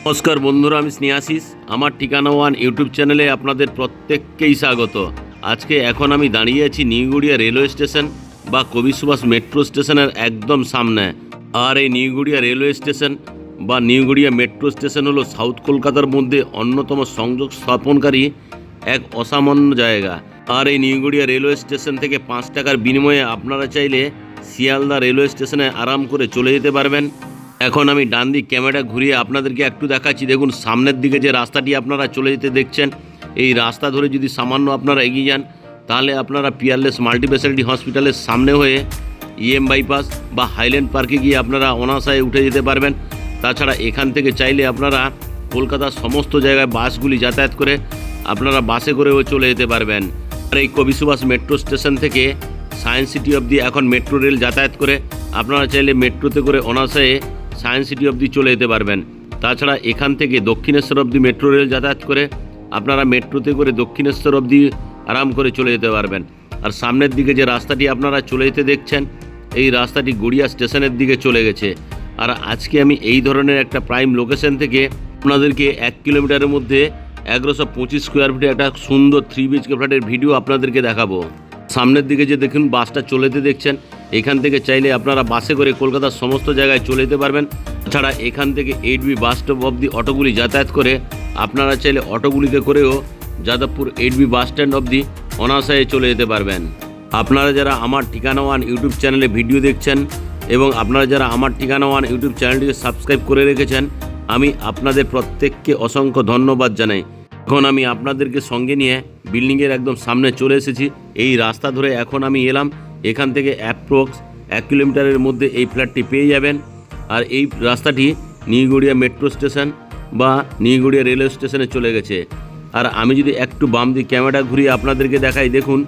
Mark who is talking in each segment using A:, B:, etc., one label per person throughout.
A: নমস্কার বন্ধুরা, আমি স্নেহাশিস। আমার ঠিকানা ওয়ান ইউটিউব চ্যানেলে আপনাদের প্রত্যেককেই স্বাগত। আজকে এখন আমি দাঁড়িয়ে আছি নিউ গড়িয়া রেলওয়ে স্টেশন বা কবি সুভাষ মেট্রো স্টেশনের একদম সামনে। আর এই নিউ গড়িয়া রেলওয়ে স্টেশন বা নিউ গড়িয়া মেট্রো স্টেশন হলো সাউথ কলকাতার মধ্যে অন্যতম সংযোগ স্থাপনকারী এক অসামান্য জায়গা। আর এই নিউ গড়িয়া রেলওয়ে স্টেশন থেকে 5 টাকার বিনিময়ে আপনারা চাইলে শিয়ালদা রেলওয়ে স্টেশনে আরাম করে চলে যেতে পারবেন। এখন আমি ডান দিক ক্যামেরা ঘুরিয়ে আপনাদেরকে একটু দেখাচ্ছি। দেখুন, সামনের দিকে যে রাস্তাটি আপনারা চলে যেতে দেখছেন, এই রাস্তা ধরে যদি সামান্য আপনারা এগিয়ে যান তাহলে আপনারা পিয়ারলেস মাল্টিস্পেশালিটি হসপিটালের সামনে হয়ে ইএম বাইপাস বা হাইল্যান্ড পার্কে গিয়ে আপনারা অনায়াসে উঠে যেতে পারবেন। তাছাড়া এখান থেকে চাইলে আপনারা কলকাতার সমস্ত জায়গায় বাসগুলি যাতায়াত করে আপনারা বাসে করেও চলে যেতে পারবেন। আর এই কবি সুভাষ মেট্রো স্টেশন থেকে সায়েন্স সিটি অবধি এখন মেট্রো রেল যাতায়াত করে আপনারা চাইলে মেট্রোতে করে অনায়াসে সায়েন্স সিটি অবধি চলে যেতে পারবেন। তাছাড়া এখান থেকে দক্ষিণেশ্বর অবধি মেট্রো রেল যাতায়াত করে আপনারা মেট্রোতে করে দক্ষিণেশ্বর অবধি আরাম করে চলে যেতে পারবেন। আর সামনের দিকে যে রাস্তাটি আপনারা চলে যেতে দেখছেন, এই রাস্তাটি গড়িয়া স্টেশনের দিকে চলে গেছে। আর আজকে আমি এই ধরনের একটা প্রাইম লোকেশন থেকে আপনাদেরকে 1 কিলোমিটারের মধ্যে 1125 স্কোয়ার ফিটে একটা সুন্দর 3 BHK ফ্ল্যাটের ভিডিও আপনাদেরকে দেখাবো। সামনের দিকে যে দেখুন বাসটা চলে যেতে দেখছেন, এখান থেকে চাইলে আপনারা বাসে করে কলকাতার সমস্ত জায়গায় চলে যেতে পারবেন। তাছাড়া এখান থেকে 8B বাস স্টপ অবধি অটোগুলি যাতায়াত করে আপনারা চাইলে অটোগুলিতে করেও যাদবপুর 8B বাস স্ট্যান্ড অবধি অনায়াসে চলে যেতে পারবেন। আপনারা যারা আমার ঠিকানা ওয়ান ইউটিউব চ্যানেলে ভিডিও দেখছেন এবং আপনারা যারা আমার ঠিকানা ওয়ান ইউটিউব চ্যানেলটিকে সাবস্ক্রাইব করে রেখেছেন, আমি আপনাদের প্রত্যেককে অসংখ্য ধন্যবাদ জানাই। এখন আমি আপনাদেরকে সঙ্গে নিয়ে বিল্ডিংয়ের একদম সামনে চলে এসেছি। এই রাস্তা ধরে এখন আমি এলাম। এখান থেকে অ্যাপ্রক্স 1 কিলোমিটারের মধ্যে এই ফ্ল্যাটটি পেয়ে যাবেন। আর এই রাস্তাটি নিউ গড়িয়া মেট্রো স্টেশন বা নিউ গড়িয়া রেলওয়ে স্টেশনে চলে গেছে। আর আমি যদি একটু বাম দিক ক্যামেরা ঘুরিয়ে আপনাদেরকে দেখাই, দেখুন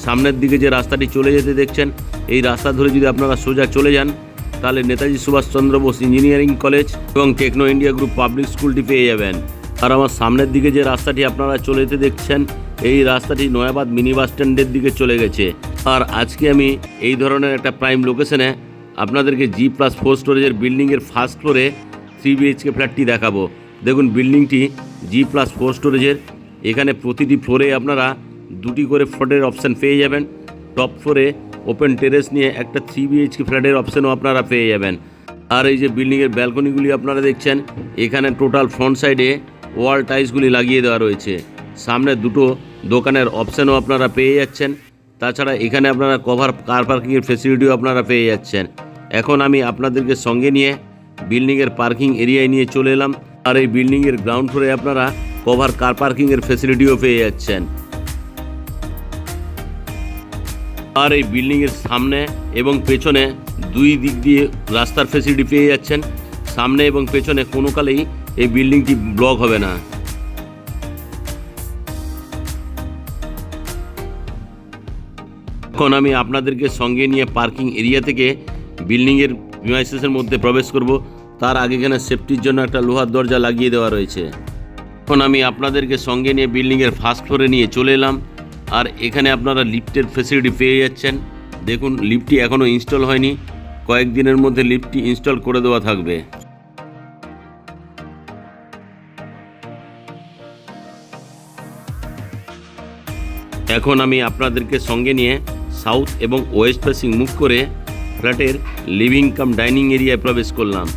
A: সামনের দিকে যে রাস্তাটি চলে যেতে দেখছেন, এই রাস্তা ধরে যদি আপনারা সোজা চলে যান তাহলে নেতাজি সুভাষচন্দ্র বোস ইঞ্জিনিয়ারিং কলেজ এবং টেকনো ইন্ডিয়া গ্রুপ পাবলিক স্কুলটি পেয়ে যাবেন। আর আমার সামনের দিকে যে রাস্তাটি আপনারা চলে যেতে দেখছেন, এই রাস্তাটি নয়াবাদ মিনি বাস স্ট্যান্ডের দিকে চলে গেছে। আর আজকে আমি এই ধরনের একটা প্রাইম লোকেশনে আপনাদেরকে G+4 স্টোরেজের বিল্ডিংয়ের ফার্স্ট ফ্লোরে 3 BHK ফ্ল্যাটটি দেখাবো। দেখুন, বিল্ডিংটি G+4 স্টোরেজের। এখানে প্রতিটি ফ্লোরে আপনারা 2টি করে ফ্ল্যাটের অপশান পেয়ে যাবেন। টপ ফ্লোরে ওপেন টেরেস নিয়ে একটা 3 BHK ফ্ল্যাটের অপশানও আপনারা পেয়ে যাবেন। আর এই যে বিল্ডিংয়ের ব্যালকনিগুলি আপনারা দেখছেন, এখানে টোটাল ফ্রন্ট সাইডে ওয়াল টাইলসগুলি লাগিয়ে দেওয়া রয়েছে। সামনে 2টো দোকানের অপশানও আপনারা পেয়ে যাচ্ছেন। তাছাড়া এখানে আপনারা কভার কার পার্কিংয়ের ফেসিলিটিও আপনারা পেয়ে যাচ্ছেন। এখন আমি আপনাদেরকে সঙ্গে নিয়ে বিল্ডিংয়ের পার্কিং এরিয়ায় নিয়ে চলে এলাম। আর এই বিল্ডিংয়ের গ্রাউন্ড ফ্লোরে আপনারা কভার কার পার্কিংয়ের ফেসিলিটিও পেয়ে যাচ্ছেন। আর এই বিল্ডিংয়ের সামনে এবং পেছনে 2 দিক দিয়ে রাস্তার ফেসিলিটি পেয়ে যাচ্ছেন। সামনে এবং পেছনে কোনো কালেই এই বিল্ডিংটি ব্লক হবে না। এখন আমি আপনাদেরকে সঙ্গে নিয়ে পার্কিং এরিয়া থেকে বিল্ডিংয়ের প্রিমাইসেসের মধ্যে প্রবেশ করব। তার আগে এখানে সেফটির জন্য একটা লোহার দরজা লাগিয়ে দেওয়া রয়েছে। এখন আমি আপনাদেরকে সঙ্গে নিয়ে বিল্ডিংয়ের ফার্স্ট ফ্লোরে নিয়ে চলে এলাম। আর এখানে আপনারা লিফটের ফেসিলিটি পেয়ে যাচ্ছেন। দেখুন, লিফটটি এখনও ইনস্টল হয়নি, কয়েকদিনের মধ্যে লিফটটি ইনস্টল করে দেওয়া থাকবে। এখন আমি আপনাদেরকে সঙ্গে নিয়ে সাউথ এবং ওয়েস্ট ফেসিং মুখ করে ফ্ল্যাটের লিভিং কাম ডাইনিং এরিয়ায় প্রবেশ করলাম।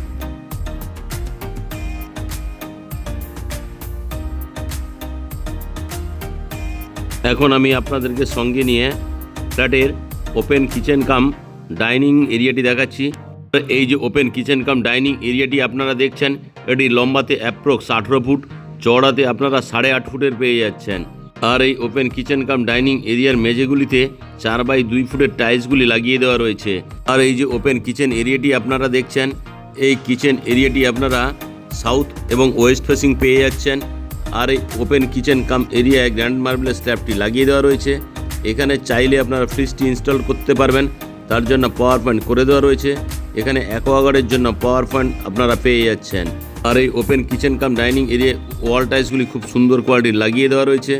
A: এখন আমি আপনাদেরকে সঙ্গে নিয়ে ফ্ল্যাটের ওপেন কিচেন কাম ডাইনিং এরিয়াটি দেখাচ্ছি। এই যে ওপেন কিচেন কাম ডাইনিং এরিয়াটি আপনারা দেখছেন, এটি লম্বাতে অ্যাপ্রক্স 18 ফুট, চওড়াতে আপনারা 8.5 ফুটের পেয়ে যাচ্ছেন। আর এই ওপেন কিচেন কাম ডাইনিং এরিয়ার মেঝেগুলিতে 4x2 ফুটের টাইলসগুলি লাগিয়ে দেওয়া রয়েছে। আর এই যে ওপেন কিচেন এরিয়াটি আপনারা দেখছেন, এই কিচেন এরিয়াটি আপনারা সাউথ এবং ওয়েস্ট ফেসিং পেয়ে যাচ্ছেন। আর এই ওপেন কিচেন কাম এরিয়ায় গ্র্যান্ড মার্বেলের স্ল্যাবটি লাগিয়ে দেওয়া রয়েছে। এখানে চাইলে আপনারা ফ্রিজটি ইনস্টল করতে পারবেন, তার জন্য পাওয়ার পয়েন্ট করে দেওয়া রয়েছে। এখানে অ্যাকোয়াগার্ডের জন্য পাওয়ার পয়েন্ট আপনারা পেয়ে যাচ্ছেন। আর এই open kitchen cum dining area wall টাইলসগুলি খুব সুন্দর কোয়ালিটির লাগিয়ে দেওয়া রয়েছে।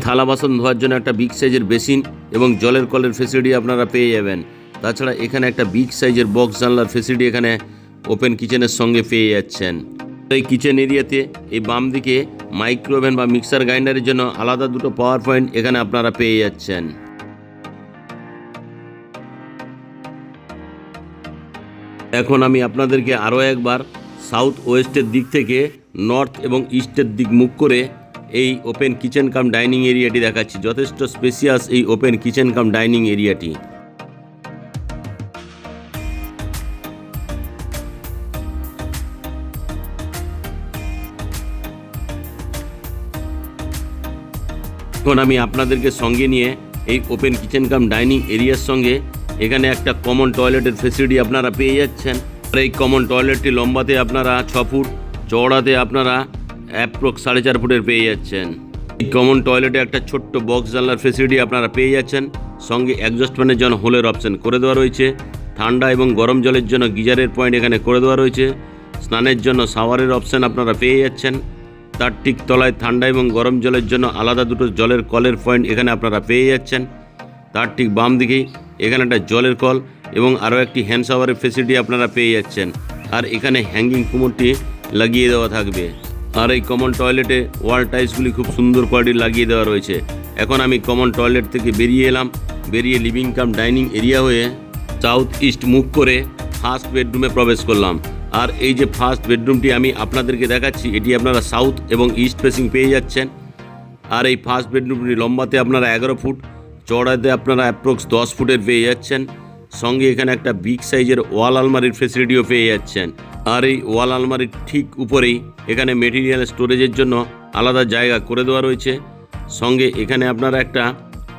A: থালা বাসন ধোয়ার জন্য একটা বিগ সাইজের বেসিন এবং জলের কলের ফেসিলিটি আপনারা পেয়ে যাবেন। তাছাড়া এখানে একটা বিগ সাইজের বক্স জানলার ফেসিলিটি এখানে ওপেন কিচেনের সঙ্গে পেয়ে যাচ্ছেন। এই কিচেন এরিয়াতে এই বাম দিকে মাইক্রোওভেন বা মিক্সার গ্রাইন্ডারের জন্য আলাদা দুটো পাওয়ার পয়েন্ট এখানে আপনারা পেয়ে যাচ্ছেন। এখন আমি আপনাদেরকে আরও একবার সাউথ ওয়েস্টের দিক থেকে নর্থ এবং ইস্টের দিক মুখ করে এই ওপেন কিচেন কাম ডাইনিং এরিয়াটি দেখাচ্ছি। যথেষ্ট স্পেসিয়াস এই ওপেন কিচেন কাম ডাইনিং এরিয়াটি। এখন আমি আপনাদেরকে সঙ্গে নিয়ে এই ওপেন কিচেন কাম ডাইনিং এরিয়ার সঙ্গে এখানে একটা কমন টয়লেটের ফেসিলিটি আপনারা পেয়ে যাচ্ছেন। আর এই কমন টয়লেটটি লম্বাতে আপনারা 6 ফুট, চওড়াতে আপনারা অ্যাপ্রক্স 4.5 ফুটের পেয়ে যাচ্ছেন। এই কমন টয়লেটে একটা ছোট্ট বক্স জানলার ফেসিলিটি আপনারা পেয়ে যাচ্ছেন। সঙ্গে অ্যাডজাস্ট ফ্যানের জন্য হোলের অপশন করে দেওয়া রয়েছে। ঠান্ডা এবং গরম জলের জন্য গিজারের পয়েন্ট এখানে করে দেওয়া রয়েছে। স্নানের জন্য শাওয়ারের অপশন আপনারা পেয়ে যাচ্ছেন। তার ঠিক তলায় ঠান্ডা এবং গরম জলের জন্য আলাদা দুটো জলের কলের পয়েন্ট এখানে আপনারা পেয়ে যাচ্ছেন। তার ঠিক বাম দিকেই এখানে একটা জলের কল এবং আরও একটি হ্যান্ড শাওয়ারের ফেসিলিটি আপনারা পেয়ে যাচ্ছেন। আর এখানে হ্যাঙ্গিং কুমোরটি লাগিয়ে দেওয়া থাকবে। আর এই কমন টয়লেটে ওয়াল টাইলসগুলি খুব সুন্দর কোয়ালিটির লাগিয়ে দেওয়া রয়েছে। এখন আমি কমন টয়লেট থেকে বেরিয়ে এলাম। বেরিয়ে লিভিং কাম ডাইনিং এরিয়া হয়ে সাউথ ইস্ট মুখ করে ফার্স্ট বেডরুমে প্রবেশ করলাম। আর এই যে ফার্স্ট বেডরুমটি আমি আপনাদেরকে দেখাচ্ছি, এটি আপনারা সাউথ এবং ইস্ট ফেসিং পেয়ে যাচ্ছেন। আর এই ফার্স্ট বেডরুমটি লম্বাতে আপনারা 11 ফুট, চওড়াতে আপনারা অ্যাপ্রক্স 10 ফুটের পেয়ে যাচ্ছেন। সঙ্গে এখানে একটা বিগ সাইজের ওয়াল আলমারির ফেসিলিটিও পেয়ে যাচ্ছেন। আর এই ওয়াল আলমারির ঠিক উপরেই এখানে মেটেরিয়াল স্টোরেজের জন্য আলাদা জায়গা করে দেওয়া রয়েছে। সঙ্গে এখানে আপনারা একটা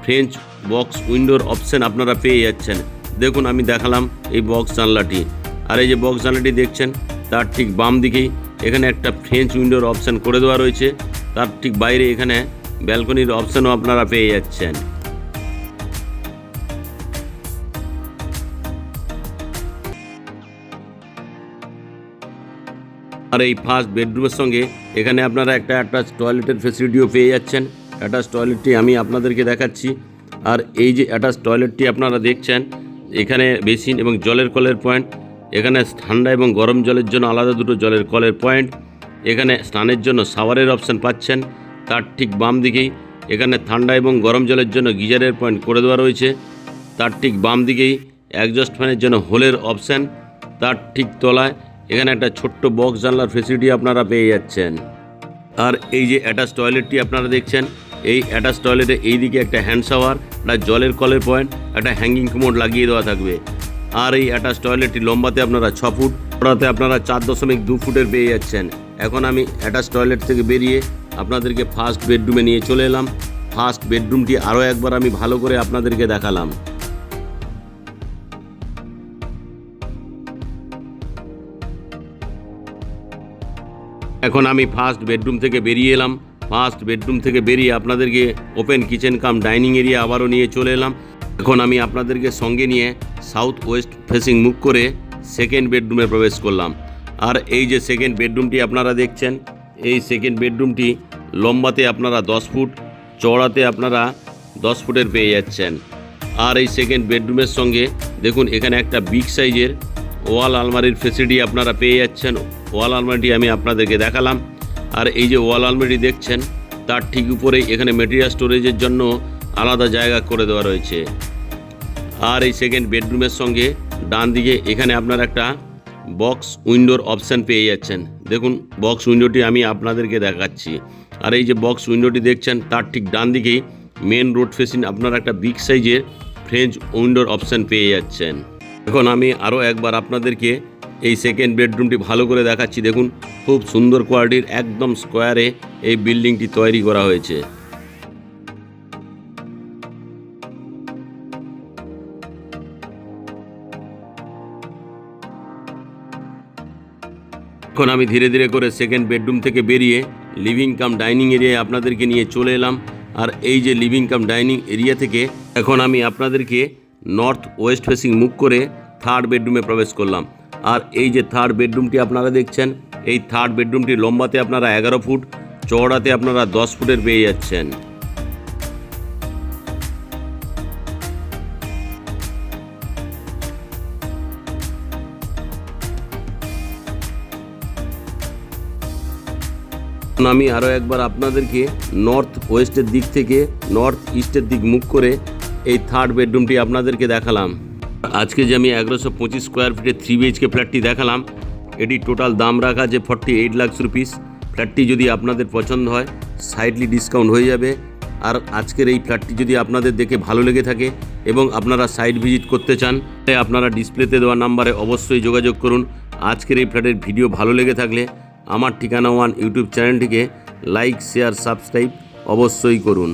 A: ফ্রেঞ্চ বক্স উইন্ডোর অপশান আপনারা পেয়ে যাচ্ছেন। দেখুন আমি দেখালাম এই বক্স জানলাটি। আর এই যে বক্স জানলাটি দেখছেন তার ঠিক বাম দিকেই এখানে একটা ফ্রেঞ্চ উইন্ডোর অপশান করে দেওয়া রয়েছে। তার ঠিক বাইরে এখানে ব্যালকনির অপশানও আপনারা পেয়ে যাচ্ছেন। আর এই ফার্স্ট বেডরুমের সঙ্গে এখানে আপনারা একটা অ্যাটাচ টয়লেটের ফেসিলিটিও পেয়ে যাচ্ছেন। অ্যাটাচ টয়লেটটি আমি আপনাদেরকে দেখাচ্ছি। আর এই যে অ্যাটাচ টয়লেটটি আপনারা দেখছেন, এখানে বেসিন এবং জলের কলের পয়েন্ট, এখানে ঠান্ডা এবং গরম জলের জন্য আলাদা দুটো জলের কলের পয়েন্ট, এখানে স্নানের জন্য শাওয়ারের অপশান পাচ্ছেন। তার ঠিক বাম দিকেই এখানে ঠান্ডা এবং গরম জলের জন্য গিজারের পয়েন্ট করে দেওয়া রয়েছে। তার ঠিক বাম দিকেই অ্যাডজাস্ট ফ্যানের জন্য হোলের অপশান। তার ঠিক তলায় এখানে একটা ছোট্ট বক্স জানলার ফেসিলিটি আপনারা পেয়ে যাচ্ছেন। আর এই যে অ্যাটাচ টয়লেটটি আপনারা দেখছেন, এই অ্যাটাচ টয়লেটে এই দিকে একটা হ্যান্ড শাওয়ার, একটা জলের কলের পয়েন্ট, একটা হ্যাঙ্গিং কমোড লাগিয়ে দেওয়া থাকবে। আর এই অ্যাটাচ টয়লেটটি লম্বাতে আপনারা 6 ফুট, চওড়াতে আপনারা 4.2 ফুটের পেয়ে যাচ্ছেন। এখন আমি অ্যাটাচ টয়লেট থেকে বেরিয়ে আপনাদেরকে ফার্স্ট বেডরুমে নিয়ে চলে এলাম। ফার্স্ট বেডরুমটি আরও একবার আমি ভালো করে আপনাদেরকে দেখালাম। এখন আমি ফার্স্ট বেডরুম থেকে বেরিয়ে এলাম। ফার্স্ট বেডরুম থেকে বেরিয়ে আপনাদেরকে open kitchen cum dining area আবারও নিয়ে চলে এলাম। এখন আমি আপনাদেরকে সঙ্গে নিয়ে সাউথ ওয়েস্ট ফেসিং মুখ করে সেকেন্ড বেডরুমে প্রবেশ করলাম। আর এই যে সেকেন্ড বেডরুমটি আপনারা দেখছেন, এই সেকেন্ড বেডরুমটি লম্বাতে আপনারা 10 ফুট, চওড়াতে আপনারা 10 ফুটের পেয়ে যাচ্ছেন। আর এই সেকেন্ড বেডরুমের সঙ্গে দেখুন এখানে একটা বিগ সাইজের ওয়াল আলমারির ফেসিলিটি আপনারা পেয়ে যাচ্ছেন। ওয়াল আলমারিটি আমি আপনাদেরকে দেখালাম। আর এই যে ওয়াল আলমারি দেখছেন তার ঠিক উপরেই এখানে মেটেরিয়াল স্টোরেজের জন্য আলাদা জায়গা করে দেওয়া রয়েছে। আর এই সেকেন্ড বেডরুমের সঙ্গে ডান দিকে এখানে আপনারা একটা বক্স উইন্ডোর অপশান পেয়ে যাচ্ছেন। দেখুন বক্স উইন্ডোটি আমি আপনাদেরকে দেখাচ্ছি। আর এই যে বক্স উইন্ডোটি দেখছেন তার ঠিক ডান দিকেই মেন রোড ফেসিং আপনারা একটা বিগ সাইজের ফ্রেঞ্চ উইন্ডোর অপশান পেয়ে যাচ্ছেন। এখন আমি আরও একবার আপনাদেরকে এই সেকেন্ড বেডরুমটি ভালো করে দেখাচ্ছি। দেখুন খুব সুন্দর কোয়ালিটির একদম স্কোয়ারে এই বিল্ডিংটি তৈরি করা হয়েছে। এখন আমি ধীরে ধীরে করে সেকেন্ড বেডরুম থেকে বেরিয়ে লিভিং কাম ডাইনিং এরিয়ায় আপনাদেরকে নিয়ে চলে এলাম। আর এই যে লিভিং কাম ডাইনিং এরিয়া থেকে এখন আমি আপনাদেরকে নর্থ ওয়েস্ট ফেসিং মুখ করে থার্ড বেডরুমে প্রবেশ করলাম। আর এই যে থার্ড বেডরুমটি আপনারা দেখছেন, এই থার্ড বেডরুমটি লম্বাতে আপনারা 11 ফুট, চওড়াতে আপনারা 10 ফুটের পেয়ে যাচ্ছেন। আমি আরও একবার আপনাদেরকে নর্থ ওয়েস্টের দিক থেকে নর্থ ইস্টের দিক মুখ করে এই থার্ড বেডরুমটি আপনাদেরকে দেখালাম। আজকে যে আমি 1125 স্কোয়ার ফিটের 3 BHK ফ্ল্যাটটি দেখালাম, এটি টোটাল দাম রাখা যে 48 লাখ রুপিস। ফ্ল্যাটটি যদি আপনাদের পছন্দ হয় সাইডলি ডিসকাউন্ট হয়ে যাবে। আর আজকের এই ফ্ল্যাটটি যদি আপনাদের দেখে ভালো লেগে থাকে এবং আপনারা সাইট ভিজিট করতে চান, তাহলে আপনারা ডিসপ্লেতে দেওয়া নাম্বারে অবশ্যই যোগাযোগ করুন। আজকের এই ফ্ল্যাটের ভিডিও ভালো লেগে থাকলে আমার ঠিকানা ওয়ান ইউটিউব চ্যানেলটিকে লাইক, শেয়ার, সাবস্ক্রাইব অবশ্যই করুন।